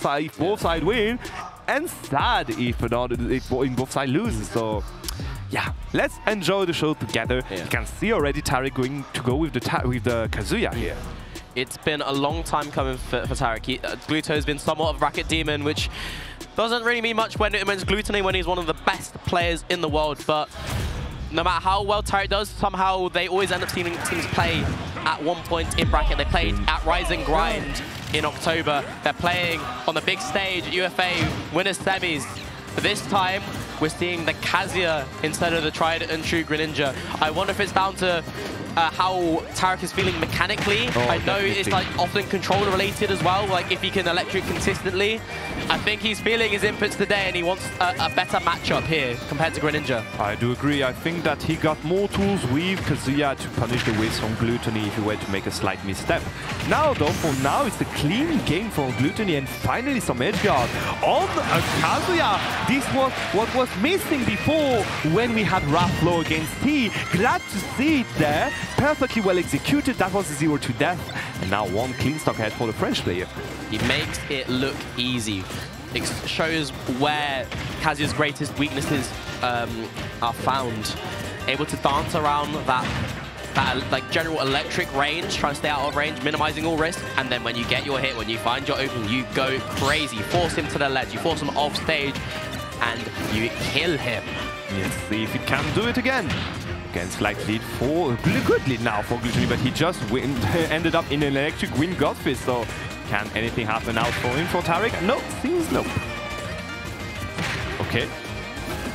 both side win, and sad if both side loses. So yeah, let's enjoy the show together. You can see already Tarik going to go with the Kazuya here. It's been a long time coming for Tarik. Gluto's been somewhat of a bracket demon, which doesn't really mean much when it's Glutonny, when he's one of the best players in the world. But no matter how well Tarik does, somehow they always end up seeing teams play at one point in bracket. They played at Rise and Grind in October. They're playing on the big stage at UFA winners semis. But this time, we're seeing the Kazuya instead of the tried and true Greninja. I wonder if it's down to how Tarik is feeling mechanically. I know it's like often controller related as well, like if he can electric consistently. I think he's feeling his inputs today and he wants a better matchup here compared to Greninja. I do agree. I think that he got more tools with Kazuya to punish the waves from Glutonny if he were to make a slight misstep. Now though, for now it's a clean game for Glutonny and finally some edge guard on Kazuya. This was what was missing before when we had rough flow against T. Glad to see it there. Perfectly well executed. That was a 0 to death. And now one clean stock head for the French player. He makes it look easy. It shows where Kazuya's greatest weaknesses are found. Able to dance around that like general electric range, trying to stay out of range, minimizing all risk, and then when you get your hit, when you find your opening, you go crazy. Force him to the ledge, you force him off stage, and you kill him. Let's see if he can do it again. Again, slight lead for good lead now for Glutonny, but he just ended up in an electric wind godfist. So can anything happen out for him for Tarik? No, seems no. Okay,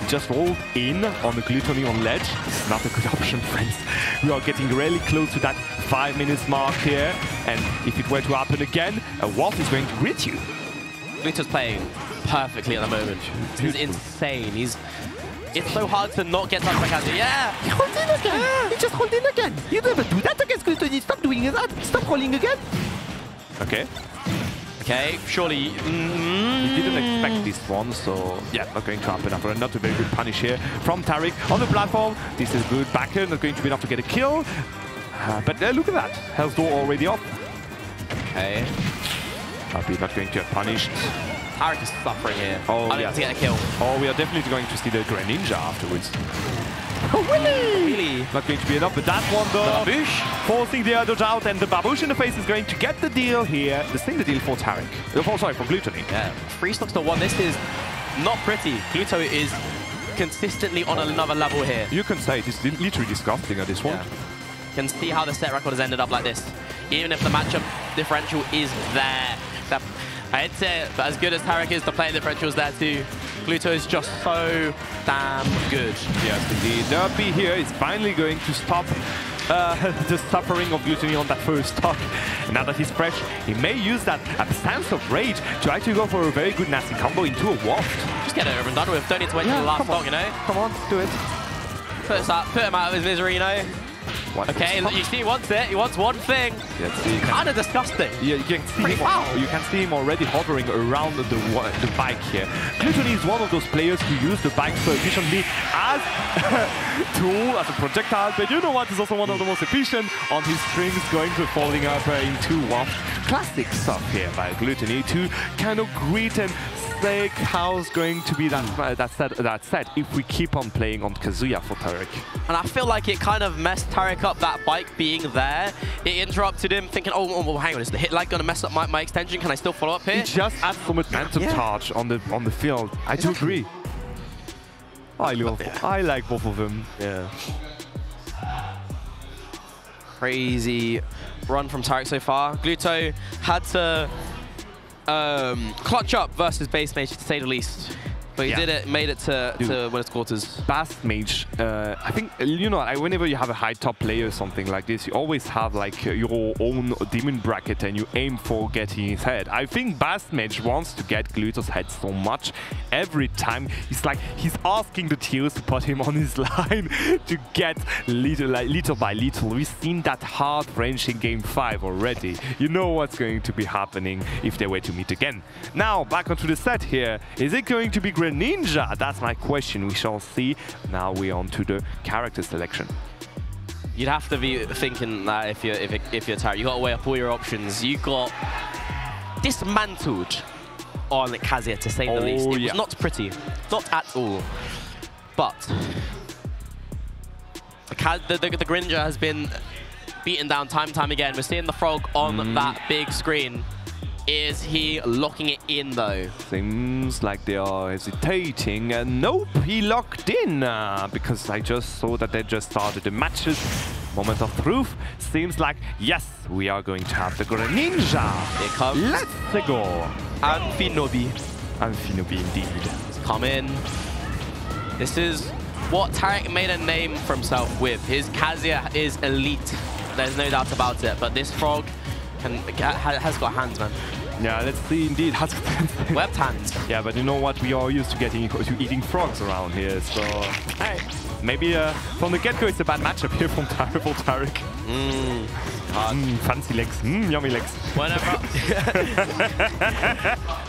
just rolled in on the Glutonny on ledge. This is not a good option, friends. We are getting really close to that 5 minutes mark here, and if it were to happen again, a Wolf is going to greet you. Gluto's playing perfectly at the moment. He's insane. It's so hard to not get touched by Kazuya. Yeah! He holds in again! Yeah. He just holds in again! You never do that against Glutonny! Stop doing that! Stop rolling again! Okay. Okay, surely... He didn't expect this one, so yeah, not going to happen after not a very good punish here from Tarik on the platform. This is good. Backer, not going to be enough to get a kill. But look at that. Health door already off. Okay. Happy not going to get punished. Tarik is suffering here. Oh, I need to get a kill. Oh, we are definitely going to see the Greninja afterwards. Really? Not going to be enough, but that one though. The baboosh. Forcing the dodge out, and the baboosh in the face is going to get the deal here. The thing, the deal for Tarik. Oh, sorry, for Glutonny. Yeah, 3 stocks to 1. This is not pretty. Gluto is consistently on another level here. You can say it is literally disgusting at this one. You can see how the set record has ended up like this. Even if the matchup differential is there. I'd say, but as good as Tarik is, the player differential is there too. Gluto is just so damn good. Yes, indeed. Derby here is finally going to stop the suffering of Glutonny on that first stock. And now that he's fresh, he may use that absence of rage to actually go for a very good nasty combo into a waft. Just get it over and done with. Don't need to wait till the last stock, you know? Come on, do it. Put him out of his misery, you know? What? Okay, you see he wants it. He wants one thing. Kind of disgusting. Yeah, you can see him. You can see him already hovering around the bike here. Glutonny is one of those players who use the bike so efficiently as a tool, as a projectile. But you know what? Is also one of the most efficient on his strings, going to falling up into waft. Classic stuff here by Glutonny to kind of greet and say how's going to be that set if we keep on playing on Kazuya for Tarik. And I feel like it kind of messed Tarik up, that bike being there. It interrupted him thinking, oh hang on, is the hit lag going to mess up my extension? Can I still follow up here? He just adds so much phantom charge on the field. I do agree. I like both of them. Yeah. Crazy run from Tarik so far. Gluto had to clutch up versus base mage, to say the least. But he did it, made it to winners quarters. Bast mage, I think, you know, whenever you have a high top player or something like this, you always have like your own demon bracket and you aim for getting his head. I think Bast mage wants to get Gluto's head so much. Every time he's like, he's asking the tiers to put him on his line to get little by little. We've seen that hard French in game 5 already. You know what's going to be happening if they were to meet again. Now, back onto the set here. Is it going to be Greninja? That's my question. We shall see. Now we're on to the character selection. You'd have to be thinking that if you're Tarik, you got to weigh up all your options. You got dismantled on Kazuya, to say the least. It was not pretty. Not at all. But the Greninja has been beaten down time and time again. We're seeing the frog on that big screen. Is he locking it in, though? Seems like they are hesitating. Nope, he locked in because I just saw that they just started the matches. Moment of truth. Seems like, yes, we are going to have the Greninja. Here comes. Let's go. Amphinobi. Amphinobi, indeed. Let's come in. This is what Tarik made a name for himself with. His Kazuya is elite. There's no doubt about it. But this frog has got hands, man. Yeah, let's see, indeed. Webbed hands. Yeah, but you know what? We are used to eating frogs around here, so hey, maybe from the get-go it's a bad matchup here for Tarik. Fancy legs, yummy legs.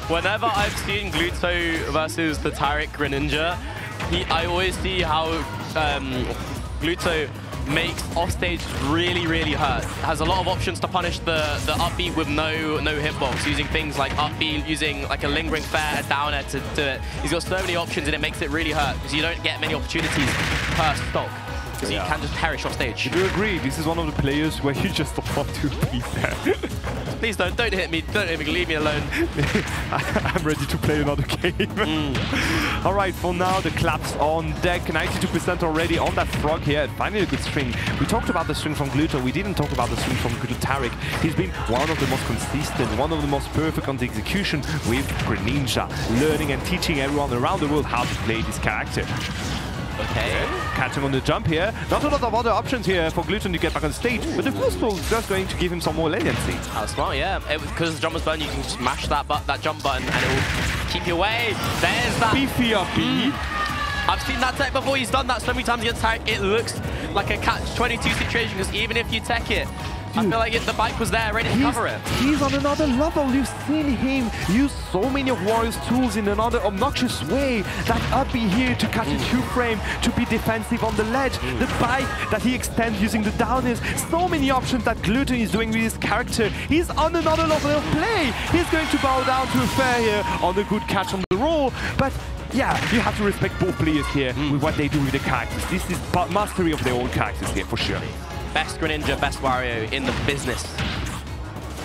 Whenever I've seen Gluto versus the Tarik Greninja, I always see how Gluto makes offstage really, really hurt. Has a lot of options to punish the up B with no hitbox, using things like up B, using like a lingering fair, down air to do it. He's got so many options and it makes it really hurt because you don't get many opportunities per stock. Because you can just perish off stage. I do agree. This is one of the players where you just don't want to be there. Please don't hit me. Don't hit me. Leave me alone. I'm ready to play another game. All right, for now, the claps on deck. 92% already on that frog here. Finally, a good string. We talked about the string from Gluto. We didn't talk about the string from Tarik. He's been one of the most consistent, one of the most perfect on the execution with Greninja, learning and teaching everyone around the world how to play this character. Okay. Catching on the jump here. Not a lot of other options here for Gluton to get back on stage, but the first ball is just going to give him some more leniency. How smart, yeah. Because the jumper's button, you can just mash that jump button and it will keep you away. There's that. Beefy up B. I've seen that tech before. He's done that so many times against Tarik. It looks like a catch-22 situation because even if you tech it, I feel like the bike was there ready to cover it. He's on another level. You've seen him use so many of Wario's tools in another obnoxious way. That up B here to catch a two-frame, to be defensive on the ledge. The bike that he extends using the downers. So many options that Gluton is doing with his character. He's on another level of play. He's going to bow down to a fair here on a good catch on the roll. But yeah, you have to respect both players here with what they do with the characters. This is mastery of their own characters here, for sure. Best Greninja, best Wario in the business.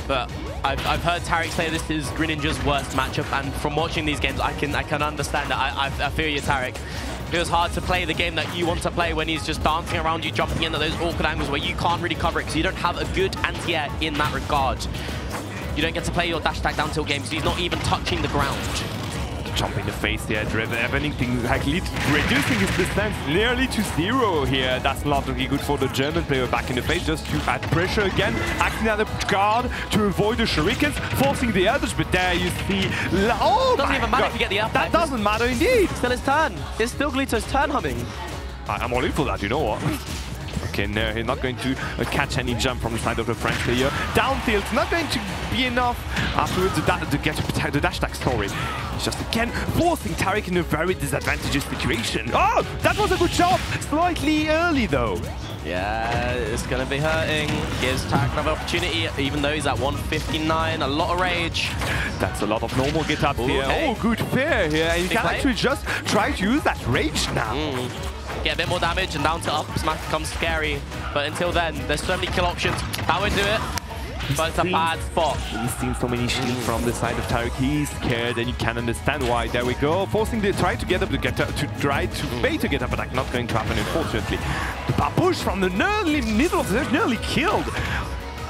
But I've heard Tarik say this is Greninja's worst matchup, and from watching these games, I can understand that. I feel you, Tarik. It was hard to play the game that you want to play when he's just dancing around you, jumping into those awkward angles where you can't really cover it because you don't have a good anti-air in that regard. You don't get to play your dash attack down tilt game, so he's not even touching the ground. Jump in the face here, anything like reducing his distance nearly to 0 here. That's not really good for the German player back in the face, just to add pressure again, acting as a guard to avoid the shurikens, forcing the others, but there you see, oh doesn't even matter if you get the up. That doesn't matter indeed. It's still his turn. It's still Gluto's turn humming. I'm all in for that, you know what? Okay, no, he's not going to catch any jump from the side of the French player. Down tilt, not going to be enough afterwards to get the dash attack story. He's just again forcing Tarik in a very disadvantageous situation. Oh, that was a good shot! Slightly early though. Yeah, it's going to be hurting. Gives Tarik another opportunity, even though he's at 159. A lot of rage. That's a lot of normal get-ups here. Okay. Oh, good fair here. And he can actually just try to use that rage now. Get a bit more damage and down to up smash becomes scary. But until then, there's so many kill options. That would do it. But it's a bad spot. He's seen so many shields from the side of Tarik. He's scared, and you can understand why. There we go. Forcing the try to get up to try to bait to get up attack. Not going to happen, unfortunately. The babush from the middle of the nearly killed.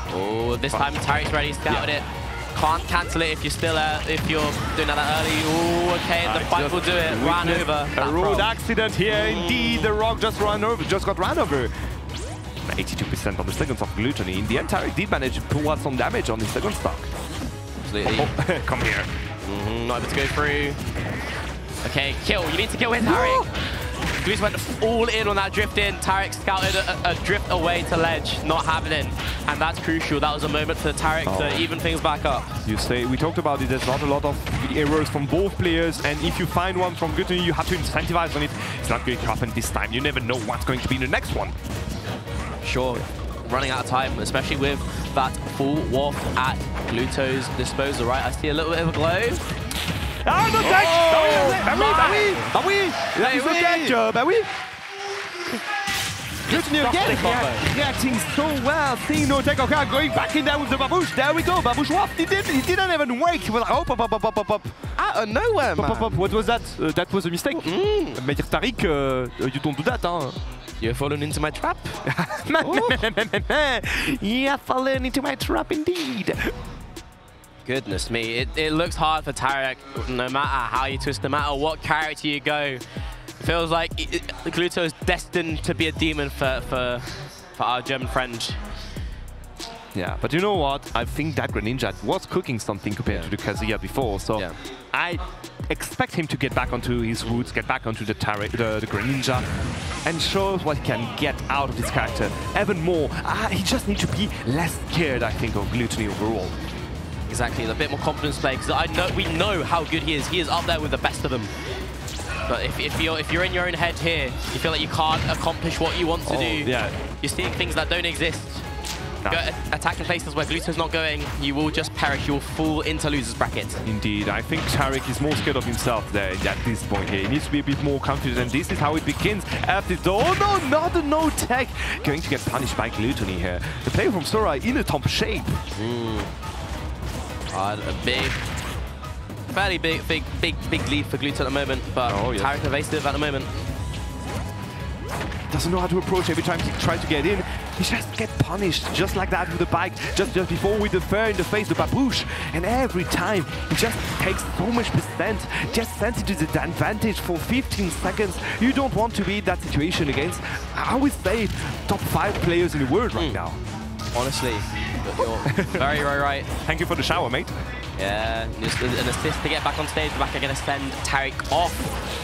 Oh, this time Tarik's ready. Scouted it. Can't cancel it if you're still if you're doing that early. Oh, okay, the bike will do it. Ran over. A road accident here, indeed. The rock just got ran over. 82% on the second stock Glutonny. In the end, Tarik did manage to pull out some damage on his second stock. Absolutely. Oh, come here. Not able to go through. Okay, kill. You need to kill with Tarik. Gluto went all in on that drift in. Tarik scouted a drift away to ledge. Not happening. And that's crucial. That was a moment for Tarik to even things back up. You say, we talked about it, there's not a lot of errors from both players, and if you find one from Glutonny, you have to incentivize on it. It's not going to happen this time. You never know what's going to be in the next one. Sure. Running out of time, especially with that full waft at Gluto's disposal, right? I see a little bit of a glow. Bah oui, là, il bah oui. Glutonny again, reacting so well, seeing no tech, okay, going back in there with the Babouche. There we go, Babouche waft. He didn't even wait. He was like, oh, pop. Out of nowhere, man. Pop. What was that? That was a mistake. Mais Tarik, you don't do that, huh? You've fallen into my trap. You have fallen into my trap indeed. Goodness me, it looks hard for Tarik, no matter how you twist, no matter what character you go. It feels like Gluto is destined to be a demon for our German friend. Yeah, but you know what? I think that Greninja was cooking something compared to the Kazuya before, so I expect him to get back onto his roots, get back onto the Greninja, and show what he can get out of this character even more. He just needs to be less scared, I think, of Glutonny overall. Exactly, a bit more confidence play, because we know how good he is. He is up there with the best of them. But if you're in your own head here, you feel like you can't accomplish what you want to do. Yeah. You're seeing things that don't exist. No. Go attacking places where Gluto's not going, you will just perish. You will fall into loser's bracket. Indeed, I think Tarik is more scared of himself there at this point here. He needs to be a bit more confident, and this is how it begins. After the oh no, not a no tech. Going to get punished by Glutonny here. The player from Sora in a top shape. A fairly big lead for Gluto at the moment, but Tarik evasive at the moment. Doesn't know how to approach every time he tries to get in. He just gets punished just like that with the bike, just before with the fair in the face, the babouche. And every time he just takes so much percent, just sends it to the advantage for 15 seconds. You don't want to be in that situation against, I would say, top 5 players in the world right now. Honestly, you're very right. Thank you for the shower, mate. Yeah, just an assist to get back on stage. The back are going to send Tarik off.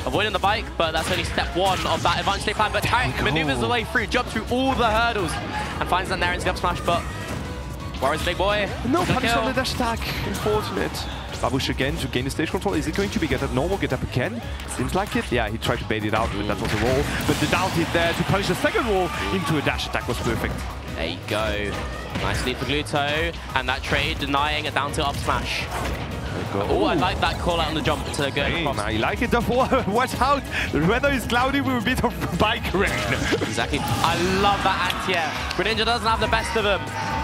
Avoiding the bike, but that's only step 1 of that advanced state plan. But Tarik maneuvers the way through, jumps through all the hurdles, and finds that Nair into the up smash, but Wario's big boy. No punish on the dash attack. Unfortunate. Babouche again to gain the stage control. Is it going to be get that normal get up again? Seems like it. Yeah, he tried to bait it out, but that was a roll. But the down hit there to punish the second roll into a dash attack was perfect. There you go. Nice lead for Gluto, and that trade denying a down tilt up smash. Oh, I like that call out on the jump to go across. I like it. Watch out. The weather is cloudy with a bit of bike rain. Exactly. I love that anti-air. Greninja doesn't have the best of them,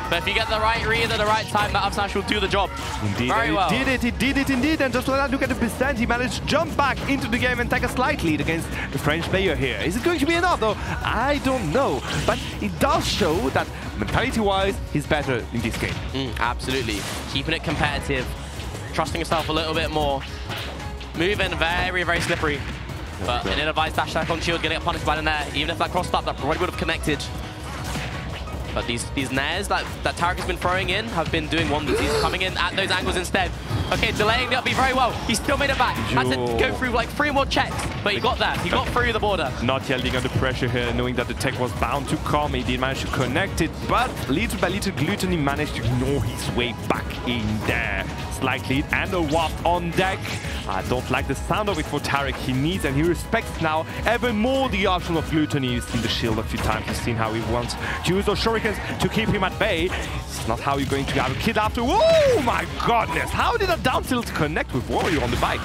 but if you get the right read at the right time, that up smash will do the job. Indeed. Very well. He did it indeed. And just like that, look at the percent. He managed to jump back into the game and take a slight lead against the French player here. Is it going to be enough though? I don't know. But it does show that mentality-wise, he's better in this game. Absolutely. Keeping it competitive. Trusting himself a little bit more. Moving very slippery. But an ill-advised dash attack on shield, getting punished by the Nair. Even if that crossed up, that probably would have connected. But these Nairs that Tarik has been throwing in have been doing wonders. He's coming in at those angles instead. Okay, delaying the up B very well. He still made it back. Had to go through like 3 more checks, but he got there. He got through the border. Not yielding under pressure here, knowing that the tech was bound to come. He did manage to connect it, but little by little, Glutonny managed to gnaw his way back in there. Slight lead and a waft on deck. I don't like the sound of it for Tarik. He needs and he respects now even more the option of Glutonny. He's seen the shield a few times. He's seen how he wants to use those shurikens to keep him at bay. It's not how you're going to have a kill after. Oh my goodness! How did a down tilt connect with Wario on the bike?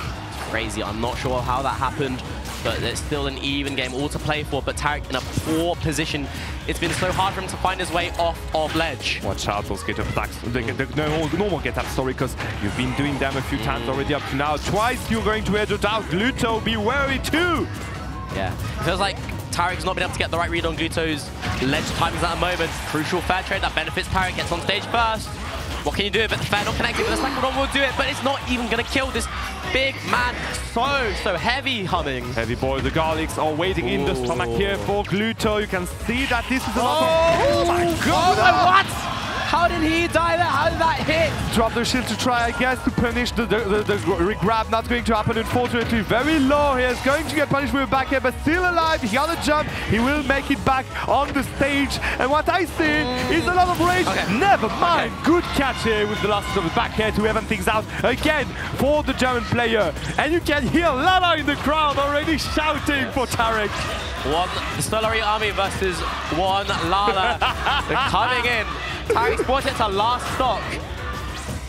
Crazy. I'm not sure how that happened, but it's still an even game, all to play for. But Tarik in a poor position. It's been so hard for him to find his way off of ledge. Watch out those get-up attacks. The normal get-up, sorry, because you've been doing them a few times already up to now. Twice you're going to edge it out. Gluto, be wary too. Yeah, it feels like Tarik's not been able to get the right read on Gluto's ledge timings at the moment. Crucial fair trade that benefits Tarik, gets on stage first. What can you do? But the fair not connected, but the second one will do it, but it's not even going to kill this big man. So heavy humming. Heavy boy, the garlics are waiting in the stomach here for Gluto. You can see that this is a lot of... Oh my god! Oh, what? How did he die there? How did that hit? Drop the shield to try, I guess, to punish the grab. Not going to happen, unfortunately. Very low. He is going to get punished with a back air, but still alive. He got a jump. He will make it back on the stage. And what I see is a lot of rage. Never mind. Good catch here with the losses of the back air to even things out again for the German player. And you can hear Lala in the crowd already shouting for Tarik. One Stellary Army versus one Lala. They're coming in. Tarik brought it to last stock.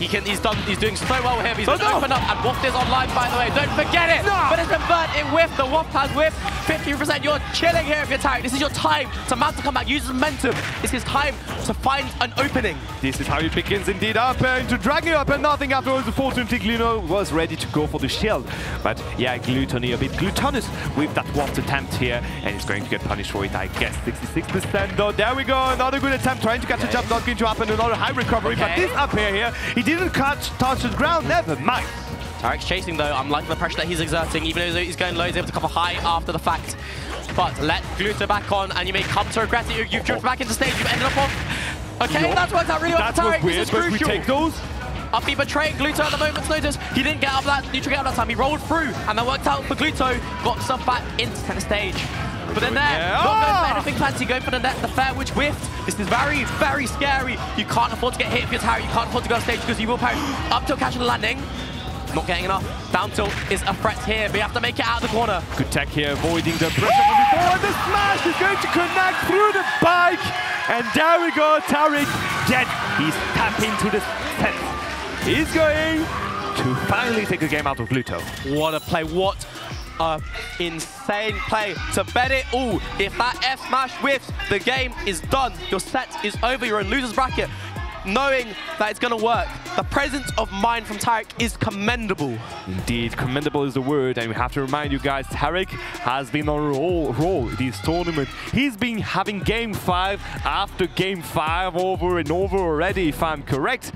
He's doing so well with him. He's been opened up, and Waft is online, by the way. Don't forget it. No. But it's been burnt. It whiffed. The Waft has whiffed. 50%. You're chilling here if you're Tarik. This is your time to mount to come back. Use momentum. It's his time to find an opening. This is how it begins indeed. Up into dragging up and nothing afterwards. Unfortunately, Gluno was ready to go for the shield. But yeah, Glutonny a bit glutinous with that Waft attempt here. And he's going to get punished for it, I guess. 66% though. There we go. Another good attempt trying to catch a jump. Not going to happen. Another high recovery. But this up here, he didn't touch the ground. Never mind. Tarik's chasing though. I'm liking the pressure that he's exerting, even though he's going low, he's able to cover high after the fact. But let Gluto back on, and you may come to regret it. You've drifted back into stage, you've ended up off. Okay, that's worked out really well for Tarik. This is crucial. We take those. Uppy betraying Gluto at the moment's notice. He didn't get up that neutral gate that time. He rolled through, and that worked out for Gluto. Got himself back into center stage. But then not going for anything fancy, going for the net, the fair, which whiffed. This is very, very scary. You can't afford to get hit if you're Tarik. You can't afford to go on stage because you will perish. Up till catching the landing. Not getting enough. Down tilt is a threat here, but you have to make it out of the corner. Good tech here, avoiding the pressure from before. And the smash is going to connect through the bike. And there we go, Tarik dead. He's tapped into the set. He's going to finally take the game out of Gluto. What a play. What a insane play to bet it all. If that F smash whiffs, the game is done. Your set is over. You're in loser's bracket. Knowing that it's going to work. The presence of mind from Tarik is commendable. Indeed, commendable is the word, and we have to remind you guys, Tarik has been on a roll this tournament. He's been having Game 5 after Game 5 over and over already, if I'm correct.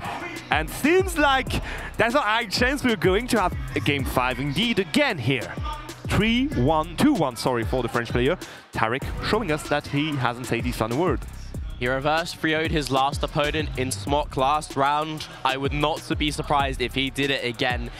And seems like there's a high chance we're going to have a Game 5 indeed again here. 2-1, sorry, for the French player. Tarik showing us that he hasn't said his final word. He reverse 3-0'd his last opponent in Smok last round. I would not be surprised if he did it again.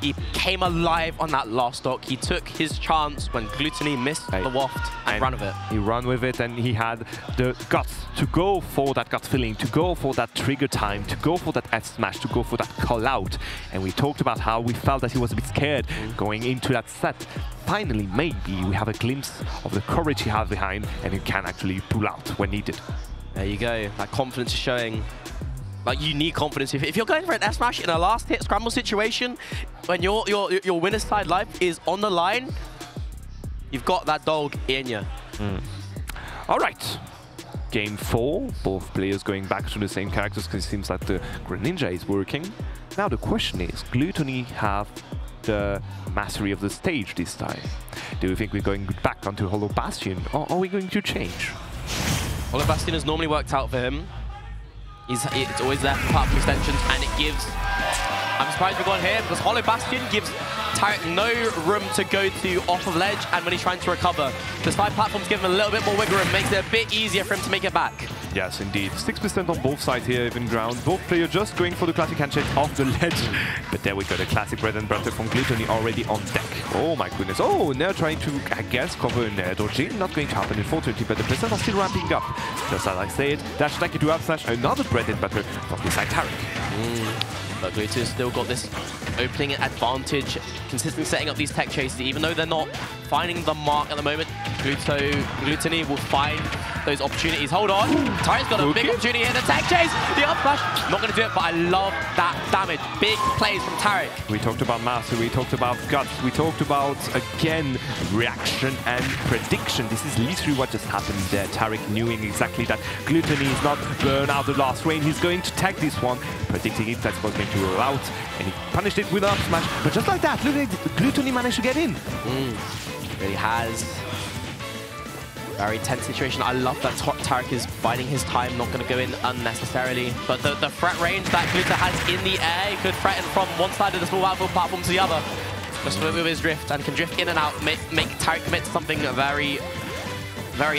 He came alive on that last stock. He took his chance when Glutonny missed the Waft and ran with it. He ran with it, and he had the guts to go for that gut feeling, to go for that trigger time, to go for that F smash, to go for that call out. And we talked about how we felt that he was a bit scared going into that set. Finally, maybe we have a glimpse of the courage he has behind, and he can actually pull out when needed. There you go. That confidence is showing. Like, you need confidence. If you're going for an S-Smash in a last-hit scramble situation, when your winner's side life is on the line, you've got that dog in you. All right. Game 4. Both players going back to the same characters because it seems like the Greninja is working. Now the question is, Glutonny have the mastery of the stage this time? Do you think we're going back onto Hollow Bastion, or are we going to change? Hollow Bastion has normally worked out for him. It's always there for platform extensions, and it gives... I'm surprised we've gone here, because Hollow Bastion gives Tarik no room to go to off of ledge, and when he's trying to recover. The side platforms give him a little bit more wiggle room, makes it a bit easier for him to make it back. Yes, indeed. 6% on both sides here, even ground. Both players just going for the classic handshake off the ledge. But there we go, the classic bread and butter from Glutonny already on deck. Oh my goodness. Oh, now trying to, I guess, cover in there. Dodging, not going to happen, unfortunately, but the percent are still ramping up. Just as I said, dash attack into up slash, another bread and butter from this side Tarik. But Gluto's still got this opening advantage, consistently setting up these tech chases, even though they're not finding the mark at the moment. Glutonny will find those opportunities. Hold on. Tarik's got a big opportunity here. The tech chase, the up smash. Not going to do it, but I love that damage. Big plays from Tarik. We talked about mastery, we talked about guts, we talked about, again, reaction and prediction. This is literally what just happened there. Tarik knowing exactly that Glutonny is not burn out the last rain. He's going to tag this one, predicting it, that's what's going to roll out. And he punished it with an up smash. But just like that, look at Glutonny managed to get in. Really has. Very tense situation. I love that Tarik is biding his time, not going to go in unnecessarily. But the threat range that Gluto has in the air, he could threaten from one side of the small battlefield platform to the other. Just with his drift, and can drift in and out, make Tarik commit to something very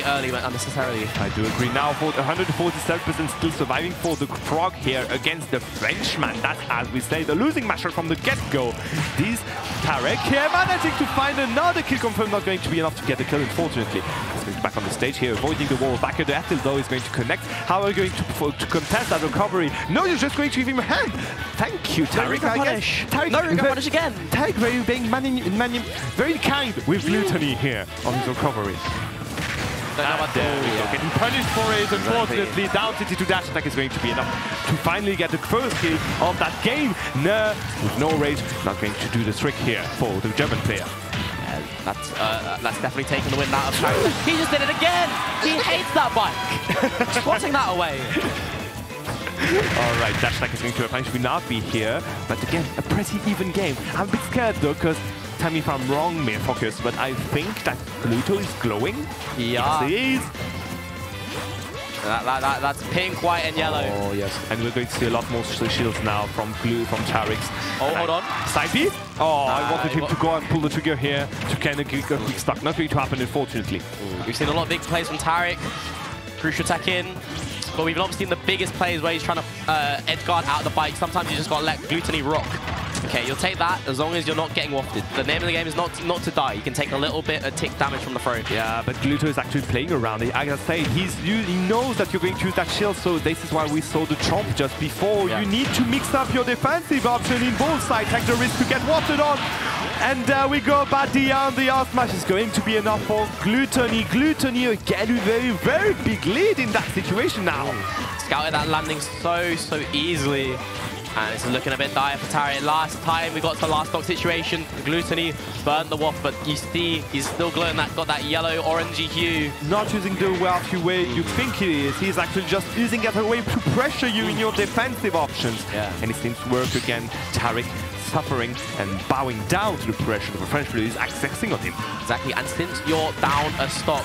early, but unnecessarily. I do agree. Now for 147% still surviving for the Frog here against the Frenchman. That's, as we say, the losing masher from the get-go. This Tarik here managing to find another kill confirmed, not going to be enough to get the kill, unfortunately. He's going back on the stage here, avoiding the wall. Back at the Ethel, though, is going to connect. How are we going to contest that recovery? No, you're just going to give him a hand. Thank you, Tarik. No punish. Tarik, no punish again. Tarik very kind with Glutonny here on his recovery. Getting punished for it, unfortunately. Down to dash attack is going to be enough to finally get the first kill of that game. No, with no rage, not going to do the trick here for the German player. Yeah, that's definitely taking the wind out of Tarik. He just did it again! He hates that bike! Swatting that away. Alright, dash attack is going to apparently not be here, but again, a pretty even game. I'm a bit scared though, because tell me if I'm wrong, main focus, but I think that Gluto is glowing. Yeah. Yes, he is. That's pink, white, and yellow. Oh, yes. And we're going to see a lot more shields now from Tarik's. Oh, hold on. Side B? Oh, I wanted him to go and pull the trigger here to kind of get a quick stuck. Not going to happen, unfortunately. We've seen a lot of big plays from Tarik. Crucial attack in. But we've not seen the biggest plays where he's trying to edge guard out of the bike. Sometimes you just got to let Glutonny rock. Okay, you'll take that as long as you're not getting wafted. The name of the game is not to die. You can take a little bit of tick damage from the throw. Yeah, but Gluto is actually playing around it. I gotta say, he knows that you're going to use that shield, so this is why we saw the chomp just before. Yeah. You need to mix up your defensive option in both sides. Take the risk to get wafted on. And there we go, but the R smash is going to be enough for Glutonny. Glutonny again with a very big lead in that situation now. Scouted that landing so easily. And it's looking a bit dire for Tarik. Last time we got to the last stock situation, Glutonny burned the waft, but you see he's still glowing, got that yellow orangey hue. Not using the waft way you think he is. He's actually just using it as a way to pressure you in your defensive options. Yeah. And it seems to work again. Tarik suffering and bowing down to the pressure of the French player is accessing on him. Exactly, and since you're down a stock,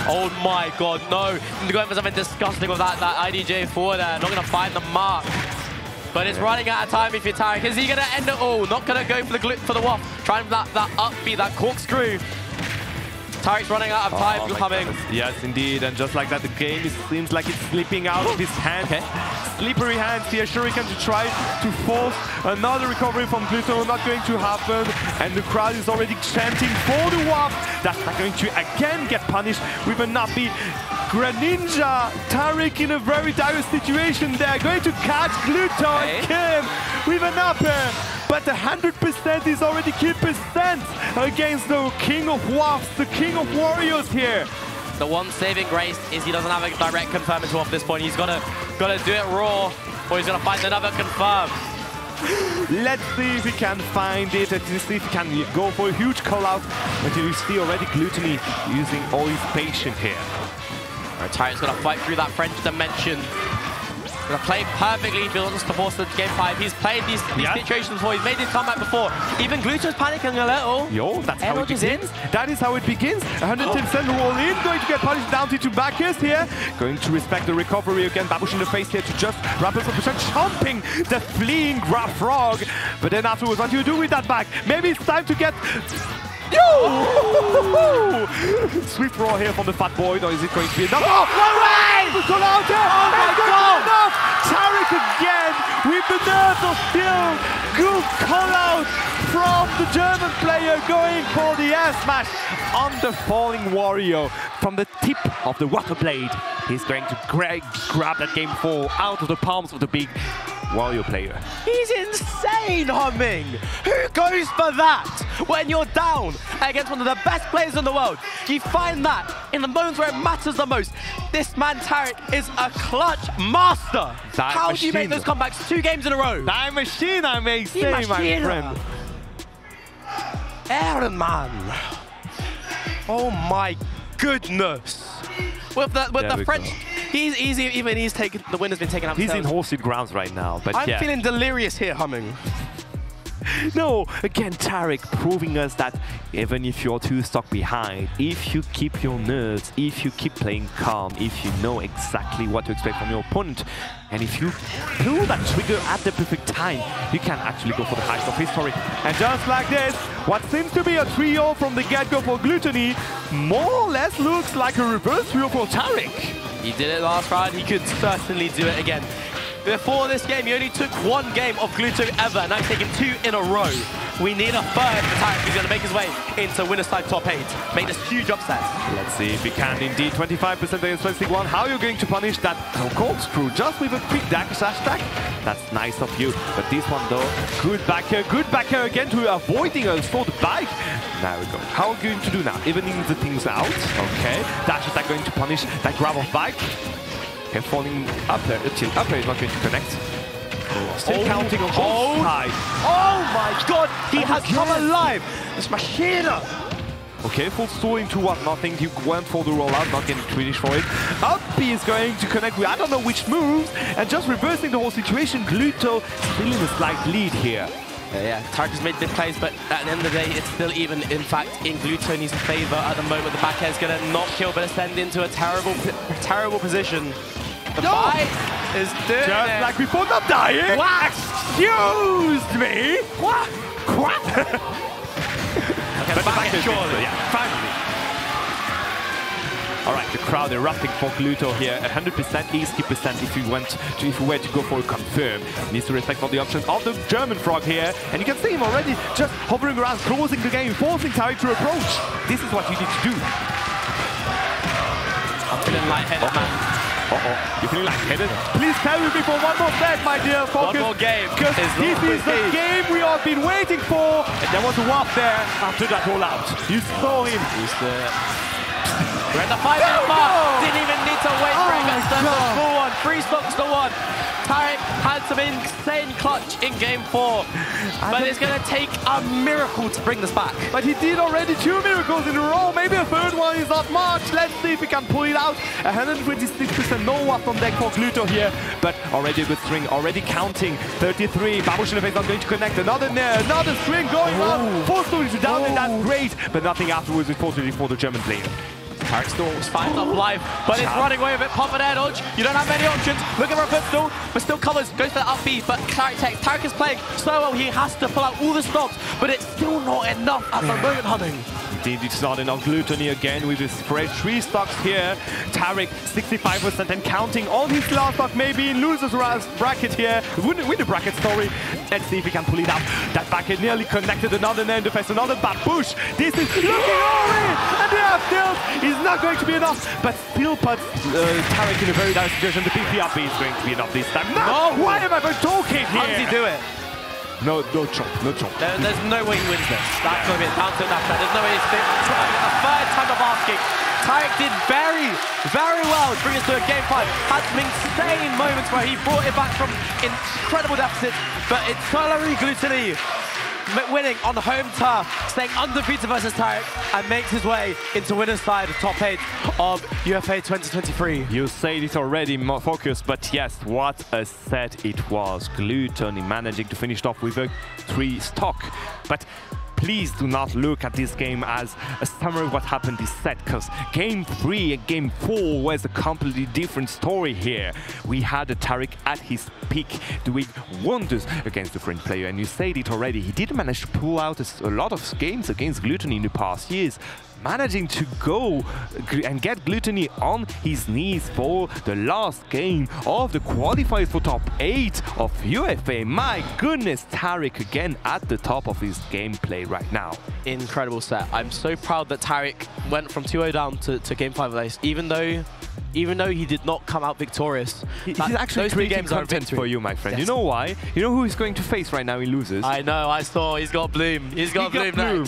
oh my god, no. They're going for something disgusting with that IDJ forward there. Not going to find the mark. But it's running out of time if you're Tarik. Is he going to end it all? Not going to go for the waft. Trying that upbeat, that corkscrew. Tarik's running out of time coming. Yes, indeed. And just like that, the game seems like it's slipping out of his hands. Okay. Slippery hands here. Shuriken to try to force another recovery from Gluto. Not going to happen. And the crowd is already chanting for the waft. That's not going to again get punished with a nappy. Greninja, Tarik in a very dire situation there, going to catch Gluto and kill him with an upper. But 100% is already kill percent against the king of wafts, the king of warriors here. The one saving grace is he doesn't have a direct confirm into off this point. He's gotta do it raw, or he's gonna find another confirm. Let's see if he can find it. Let's see if he can go for a huge call out. But you see already Glutonny using all his patience here. Tarik's going to fight through that French dimension. Going to play perfectly if he wants to force the game 5. He's played these situations before. He's made this comeback before. Even Gluto's panicking a little. Yo, that's how it begins. That is how it begins. 110% roll in. Going to get punished down to backers here. Going to respect the recovery again. Babush in the face here to just wrap up the percent. Chomping the fleeing Grab Frog. But then afterwards, what do you do with that back? Maybe it's time to get... Yo! Swift roar here from the fat boy. Or is it going to be enough? Oh, no way! Oh my god! Enough! Tarik again with the nerves of steel. Good call out from the German player going for the air smash on the falling Wario. From the tip of the water blade, he's going to grab that game 4 out of the palms of the big Wario player. He's insane, Humming! Who goes for that when you're down against one of the best players in the world? You find that in the moments where it matters the most. This man, Tarik, is a clutch master. How do you make those comebacks 2 games in a row? Time machine, I may say, my friend. Ehrenmann. Oh my goodness. With the French... He's easy, even he's taken, the win has been taken out. He's in horsey grounds right now, but I'm feeling delirious here, Humming. No, again, Tarik proving us that even if you're 2 stock behind, if you keep your nerves, if you keep playing calm, if you know exactly what to expect from your opponent, and if you pull that trigger at the perfect time, you can actually go for the highest of history. And just like this, what seems to be a 3-0 from the get-go for Glutonny, more or less looks like a reverse 3-0 for Tarik. He did it last round, he could certainly do it again. Before this game, he only took 1 game of Gluto ever, and now he's taken 2 in a row. We need a third for Tarik, who's going to make his way into winner's side top 8. Make this huge upset. Let's see if he can indeed. 25% against 21. How are you going to punish that corkscrew just with a quick dash attack? That's nice of you. But this one though, good back here again to avoiding us for the bike. There we go. How are we going to do now? Evening the things out. Okay. Dash attack going to punish that grab of bike. Okay, falling up there. Chill. Up there is not going to connect. Still counting on both sides. Oh my god, he has come alive! This machine! Okay, full stall into 1-0. He went for the rollout, not getting Twitch for it. Up B is going to connect with I don't know which moves, and just reversing the whole situation. Gluto still in a slight lead here. Yeah, Tarik has made big plays, but at the end of the day, it's still even, in fact, in Glutonny's favor at the moment. The back air is going to not kill, but ascend into a terrible position. The fight is doing just it. like before, not dying. What? Excuse me. What? What? Okay, but the back is surely. Yeah, finally. All right, the crowd erupting for Gluto here. 100%, 80% if we were to go for a confirm. Needs to respect all the options of the German frog here. And you can see him already just hovering around, closing the game, forcing Tarik to approach. This is what you need to do. I'm feeling lightheaded, man. You're feeling lightheaded? Please carry me for one more set, my dear. Focus. One more game. Because this is the game we have been waiting for. And there was a warp there after that rollout. You saw him. We're at the 5-minute mark. Didn't even need to wait for it. That's full one. 3 stocks to 1. Tarik had some insane clutch in game 4. But it's going to take a miracle to bring this back. But he did already 2 miracles in a row. Maybe a third one is not much. Let's see if we can pull it out. 126% no up on deck for Gluto here. But already a good string. Already counting. 33. Babushina is not going to connect. Another string going up. Forced to down, and that's great. But nothing afterwards is fortunately for the German player. Tarik still finds up life, but it's running away with it. Pop and air dodge. You don't have many options. Looking for a footstool, but still covers. Goes for the up B, but Tarik is playing so well. He has to pull out all the stops, but it's still not enough at the moment, Hunting. Indeed, it's not enough. Glutonny again with his fresh 3 stocks here. Tarik 65% and counting on his last stock, maybe in loser's bracket here. Win the bracket, sorry. Let's see if he can pull it out. That backhead nearly connected. Another end defense, another babush. This is looking over it, and they have still. Is not going to be enough, but still puts Tarik in a very nice situation. The BP up is going to be enough this time. No! Why am I talking here? How does he do it? No chomp, no chomp. There's no way he wins this. That's going to be a down tilt dash. There's no way he's trying the third time of asking. Tarik did very well to bring us to a game 5. Had some insane moments where he brought it back from incredible deficits, but it's Solary Glutonny winning on home turf, staying undefeated versus Tarik, and makes his way into winner's side top 8 of UFA 2023. You said it already, more focused, but yes, what a set it was. Glutonny managing to finish off with a 3 stock. But please do not look at this game as a summary of what happened this set, because game 3 and game 4 was a completely different story here. We had a Tarik at his peak doing wonders against the French player, and you said it already, he did manage to pull out a lot of games against Glutonny in the past years, managing to go and get Glutonny on his knees for the last game of the qualifiers for top 8 of UFA. My goodness, Tarik again at the top of his gameplay right now. Incredible set. I'm so proud that Tarik went from 2-0 down to game 5 of this, even though he did not come out victorious. He's actually creating content for you, my friend. Yes. You know why? You know who he's going to face right now in losers? I know, I saw. He's got Bloom. He's got Bloom next.